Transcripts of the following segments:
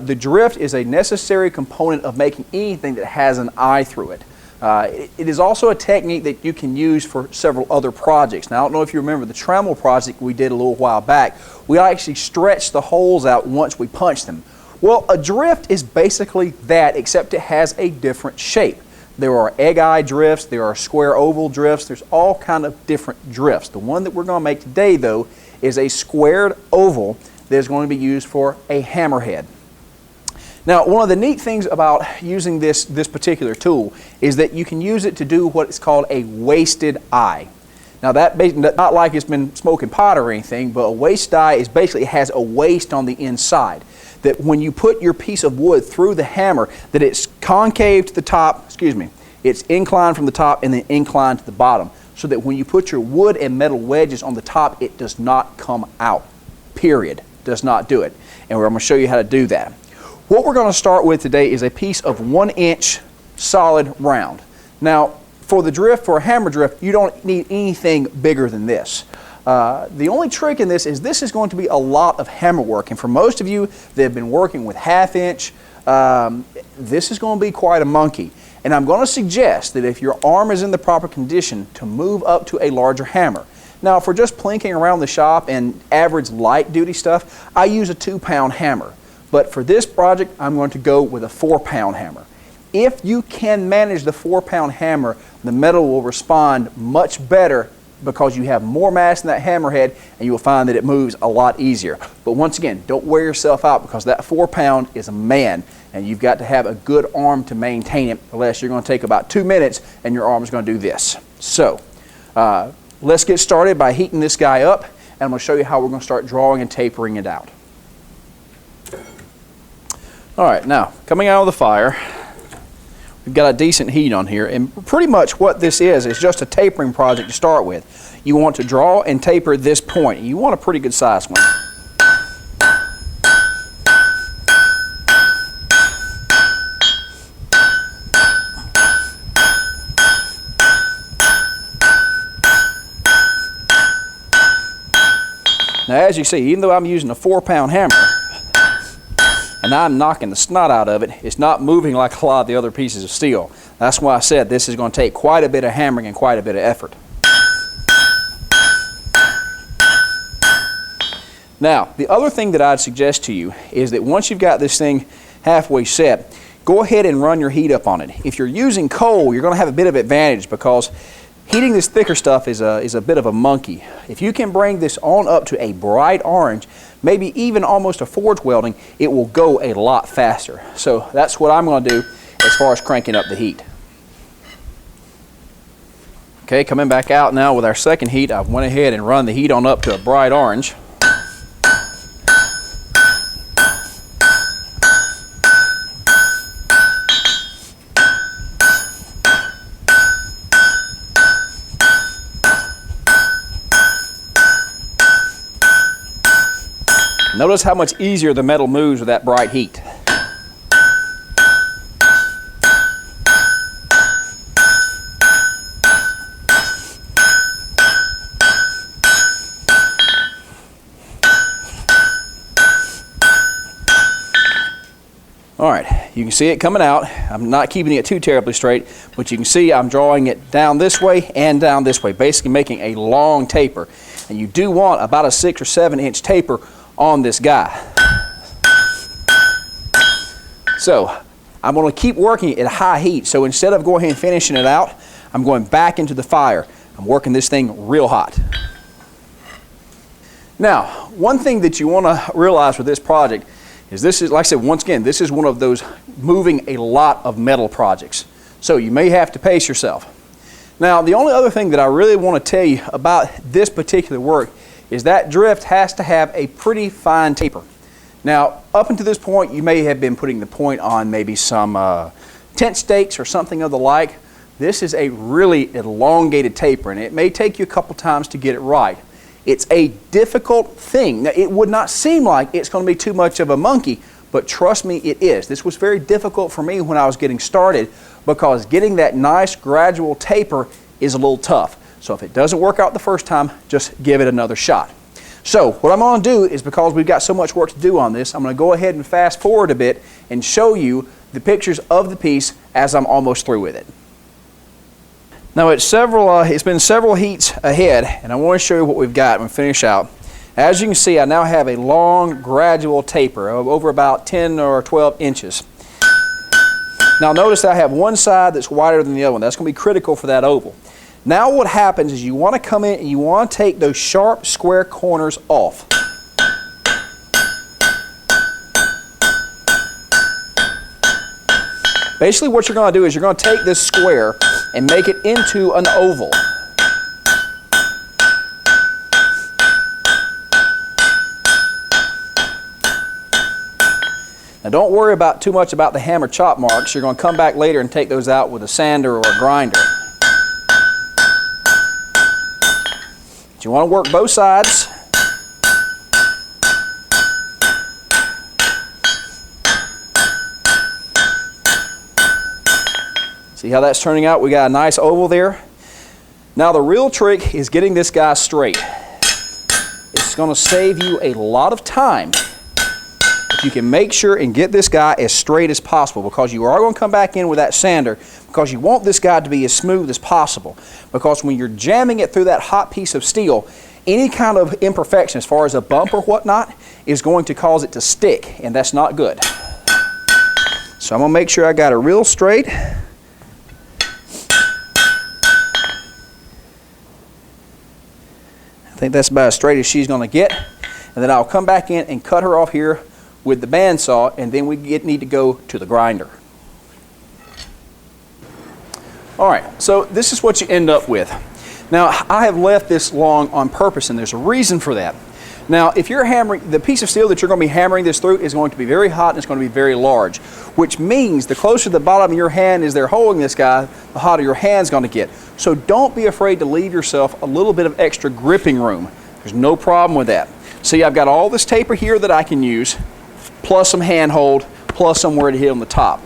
The drift is a necessary component of making anything that has an eye through it. It is also a technique that you can use for several other projects. Now, I don't know if you remember the Trammell project we did a little while back. We actually stretched the holes out once we punched them. Well, a drift is basically that, except it has a different shape. There are egg eye drifts, there are square oval drifts, there's all kind of different drifts. The one that we're going to make today, though, is a squared oval that is going to be used for a hammerhead. Now, one of the neat things about using this particular tool is that you can use it to do what is called a wasted eye. Now, that not like it's been smoking pot or anything, but a wasted eye is basically, it has a waste on the inside. That when you put your piece of wood through the hammer, that it's concave to the top, it's inclined from the top and then inclined to the bottom, so that when you put your wood and metal wedges on the top, it does not come out, period. Does not do it. And I'm going to show you how to do that. What we're going to start with today is a piece of 1 inch solid round. Now, for the drift, for a hammer drift, you don't need anything bigger than this. The only trick in this is going to be a lot of hammer work, and for most of you that have been working with 1/2 inch, this is going to be quite a monkey. And I'm going to suggest that if your arm is in the proper condition, to move up to a larger hammer. Now, for just plinking around the shop and average light duty stuff, I use a 2-pound hammer. But for this project, I'm going to go with a 4-pound hammer. If you can manage the 4-pound hammer, the metal will respond much better because you have more mass in that hammerhead, and you will find that it moves a lot easier. But once again, don't wear yourself out, because that 4-pound is a man, and you've got to have a good arm to maintain it, unless you're going to take about 2 minutes and your arm is going to do this. So, let's get started by heating this guy up, and I'm going to show you how we're going to start drawing and tapering it out. All right, now, coming out of the fire, we've got a decent heat on here, and pretty much what this is just a tapering project to start with. You want to draw and taper this point. You want a pretty good size one. Now, as you see, even though I'm using a 4-pound hammer, and I'm knocking the snot out of it, it's not moving like a lot of the other pieces of steel. That's why I said this is going to take quite a bit of hammering and quite a bit of effort. Now, the other thing that I'd suggest to you is that once you've got this thing halfway set, go ahead and run your heat up on it. If you're using coal, you're going to have a bit of advantage, because heating this thicker stuff is a bit of a monkey. If you can bring this on up to a bright orange, maybe even almost a forge welding, it will go a lot faster. So that's what I'm going to do as far as cranking up the heat. Okay, coming back out now with our second heat, I went ahead and run the heat on up to a bright orange. Notice how much easier the metal moves with that bright heat. All right, you can see it coming out. I'm not keeping it too terribly straight, but you can see I'm drawing it down this way and down this way, basically making a long taper. And you do want about a 6 or 7 inch taper on this guy. So I'm going to keep working it at high heat. So instead of going ahead and finishing it out, I'm going back into the fire. I'm working this thing real hot. Now, one thing that you want to realize with this project is this is, like I said, once again, this is one of those moving a lot of metal projects. So you may have to pace yourself. Now, the only other thing that I really want to tell you about this particular work is that drift has to have a pretty fine taper. Now, up until this point, you may have been putting the point on maybe some tent stakes or something of the like. This is a really elongated taper, and it may take you a couple times to get it right. It's a difficult thing. Now, it would not seem like it's going to be too much of a monkey, but trust me, it is. This was very difficult for me when I was getting started, because getting that nice gradual taper is a little tough. So if it doesn't work out the first time, just give it another shot. So what I'm going to do is, because we've got so much work to do on this, I'm going to go ahead and fast forward a bit and show you the pictures of the piece as I'm almost through with it. Now it's been several heats ahead, and I want to show you what we've got when we finish out. As you can see, I now have a long gradual taper of over about 10 or 12 inches. Now notice that I have one side that's wider than the other one. That's going to be critical for that oval. Now what happens is you want to come in and you want to take those sharp square corners off. Basically what you're going to do is you're going to take this square and make it into an oval. Now don't worry too much about the hammer chop marks. You're going to come back later and take those out with a sander or a grinder. You want to work both sides. See how that's turning out? We got a nice oval there. Now the real trick is getting this guy straight. It's going to save you a lot of time if you can make sure and get this guy as straight as possible, because you are going to come back in with that sander, because you want this guy to be as smooth as possible. Because when you're jamming it through that hot piece of steel, any kind of imperfection as far as a bump or whatnot is going to cause it to stick, and that's not good. So I'm going to make sure I got it real straight. I think that's about as straight as she's going to get. And then I'll come back in and cut her off here with the bandsaw, and then we need to go to the grinder. Alright, so this is what you end up with. Now I have left this long on purpose, and there's a reason for that. Now if you're hammering, the piece of steel that you're going to be hammering this through is going to be very hot and it's going to be very large, which means the closer to the bottom of your hand is they're holding this guy, the hotter your hand's going to get. So don't be afraid to leave yourself a little bit of extra gripping room. There's no problem with that. See, I've got all this taper here that I can use, plus some handhold, plus somewhere to hit on the top.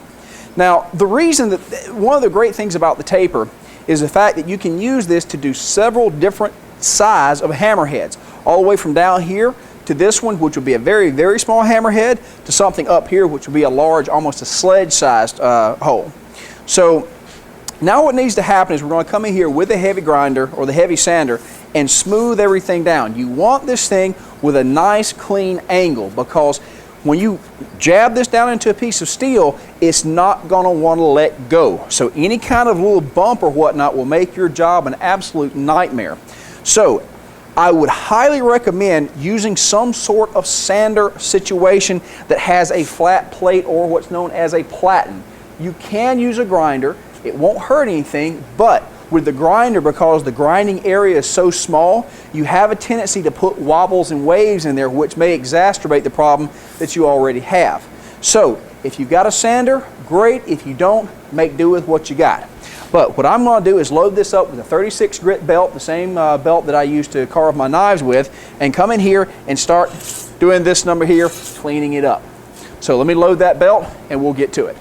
Now, the reason that, one of the great things about the taper is the fact that you can use this to do several different size of hammerheads, all the way from down here to this one, which would be a very, very small hammerhead, to something up here, which would be a large, almost a sledge-sized hole. So now what needs to happen is we're going to come in here with the heavy grinder or the heavy sander and smooth everything down. You want this thing with a nice, clean angle, because when you jab this down into a piece of steel, it's not going to want to let go. So any kind of little bump or whatnot will make your job an absolute nightmare. So I would highly recommend using some sort of sander situation that has a flat plate or what's known as a platen. You can use a grinder. It won't hurt anything, but with the grinder, because the grinding area is so small, you have a tendency to put wobbles and waves in there, which may exacerbate the problem that you already have. So if you've got a sander, great. If you don't, make do with what you got. But what I'm going to do is load this up with a 36 grit belt, the same belt that I use to carve my knives with, and come in here and start doing this number here, cleaning it up. So let me load that belt and we'll get to it.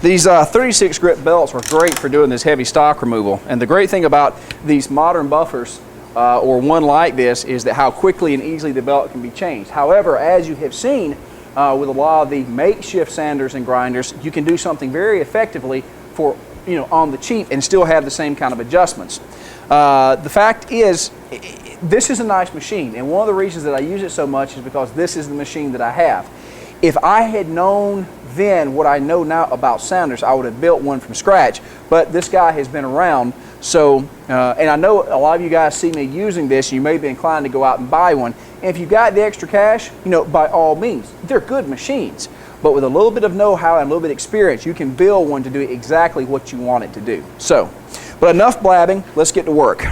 These 36 grit belts are great for doing this heavy stock removal, and the great thing about these modern buffers or one like this is that how quickly and easily the belt can be changed. However, as you have seen with a lot of the makeshift sanders and grinders, you can do something very effectively for, on the cheap and still have the same kind of adjustments. The fact is, this is a nice machine, and one of the reasons that I use it so much is because this is the machine that I have. If I had known then what I know now about sanders, I would have built one from scratch, but this guy has been around, so and I know a lot of you guys see me using this, you may be inclined to go out and buy one, and if you've got the extra cash, by all means, they're good machines, but with a little bit of know-how and a little bit of experience, you can build one to do exactly what you want it to do. So, but enough blabbing, let's get to work.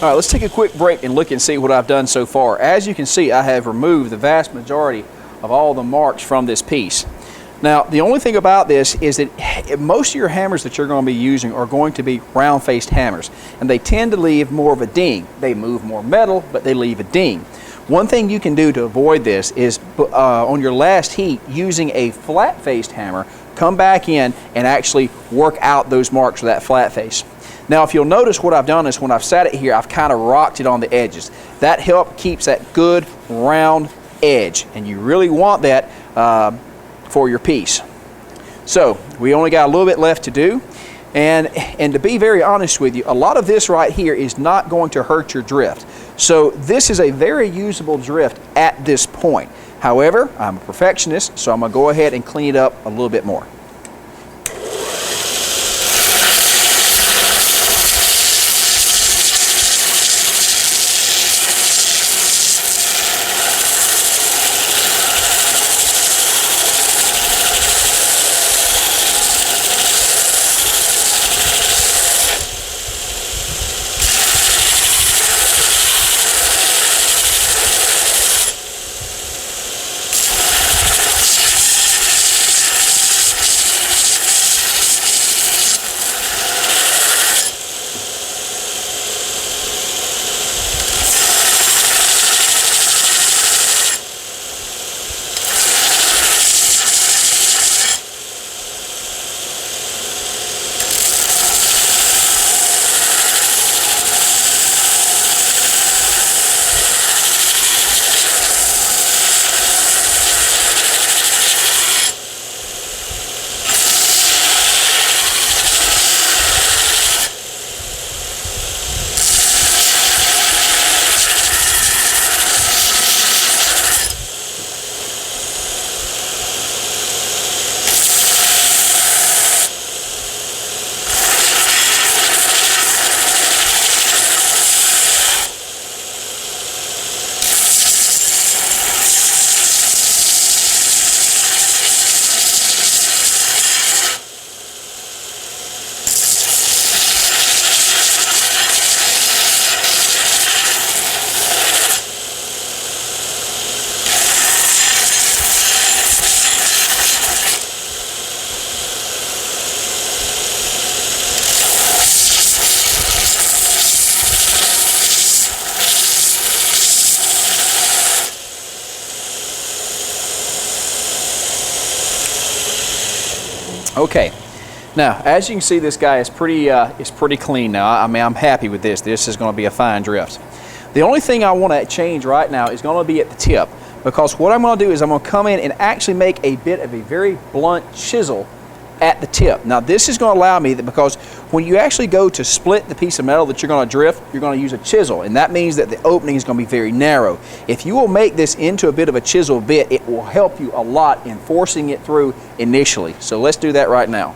All right, let's take a quick break and look and see what I've done so far. As you can see, I have removed the vast majority of all the marks from this piece. Now, the only thing about this is that most of your hammers that you're going to be using are going to be round-faced hammers, and they tend to leave more of a ding. They move more metal, but they leave a ding. One thing you can do to avoid this is on your last heat, using a flat-faced hammer, come back in and actually work out those marks with that flat face. Now, if you'll notice, what I've done is when I've sat it here, I've kind of rocked it on the edges. That keeps that good round edge, and you really want that for your piece. So we only got a little bit left to do, and to be very honest with you, a lot of this right here is not going to hurt your drift. So this is a very usable drift at this point. However, I'm a perfectionist, so I'm going to go ahead and clean it up a little bit more. Okay, now as you can see, this guy is pretty clean now. I mean, I'm happy with this. This is going to be a fine drift. The only thing I want to change right now is going to be at the tip, because what I'm going to do is I'm going to come in and actually make a bit of a very blunt chisel at the tip. Now this is going to allow me that, because when you actually go to split the piece of metal that you're going to drift, you're going to use a chisel, and that means that the opening is going to be very narrow. If you will make this into a bit of a chisel bit, it will help you a lot in forcing it through initially. So let's do that right now.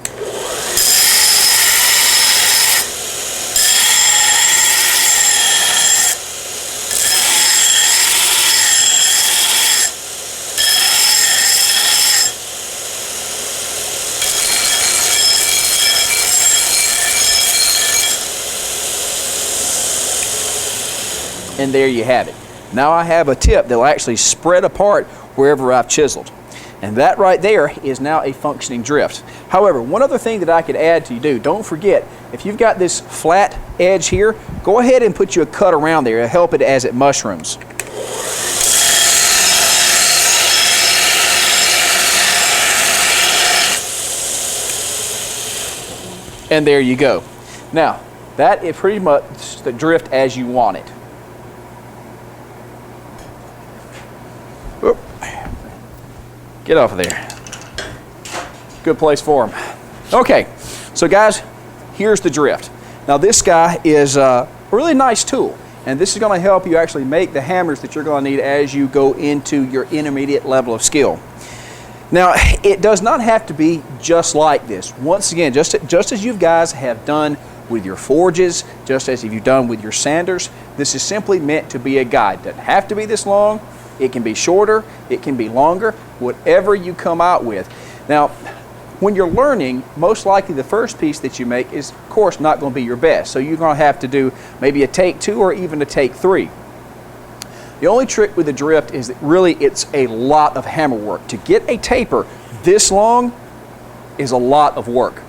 And there you have it. Now I have a tip that will actually spread apart wherever I've chiseled. And that right there is now a functioning drift. However, one other thing that I could add to you, don't forget, if you've got this flat edge here, go ahead and put you a cut around there to help it as it mushrooms. And there you go. Now, that is pretty much the drift as you want it. Oop. Get off of there. Good place for them. Okay, so guys, here's the drift. Now this guy is a really nice tool, and this is going to help you actually make the hammers that you're going to need as you go into your intermediate level of skill. Now, it does not have to be just like this. Once again, just as you guys have done with your forges, just as you've done with your sanders, this is simply meant to be a guide. It doesn't have to be this long. It can be shorter, it can be longer, whatever you come out with. Now, when you're learning, most likely the first piece that you make is, of course, not going to be your best. So you're going to have to do maybe a take 2 or even a take 3. The only trick with the drift is that really it's a lot of hammer work. To get a taper this long is a lot of work.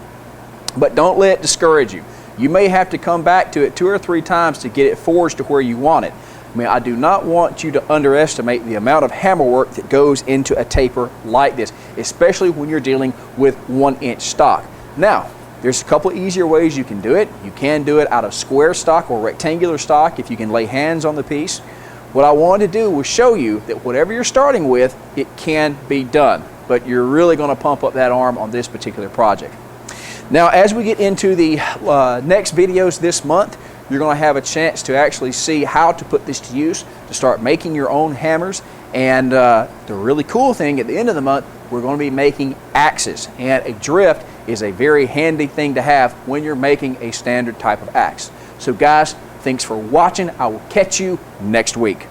But don't let it discourage you. You may have to come back to it 2 or 3 times to get it forged to where you want it. I mean, I do not want you to underestimate the amount of hammer work that goes into a taper like this, especially when you're dealing with 1-inch stock. Now, there's a couple easier ways you can do it. You can do it out of square stock or rectangular stock if you can lay hands on the piece. What I wanted to do was show you that whatever you're starting with, it can be done, but you're really going to pump up that arm on this particular project. Now, as we get into the next videos this month, you're going to have a chance to actually see how to put this to use, to start making your own hammers. And the really cool thing, at the end of the month, we're going to be making axes. And a drift is a very handy thing to have when you're making a standard type of axe. So guys, thanks for watching. I will catch you next week.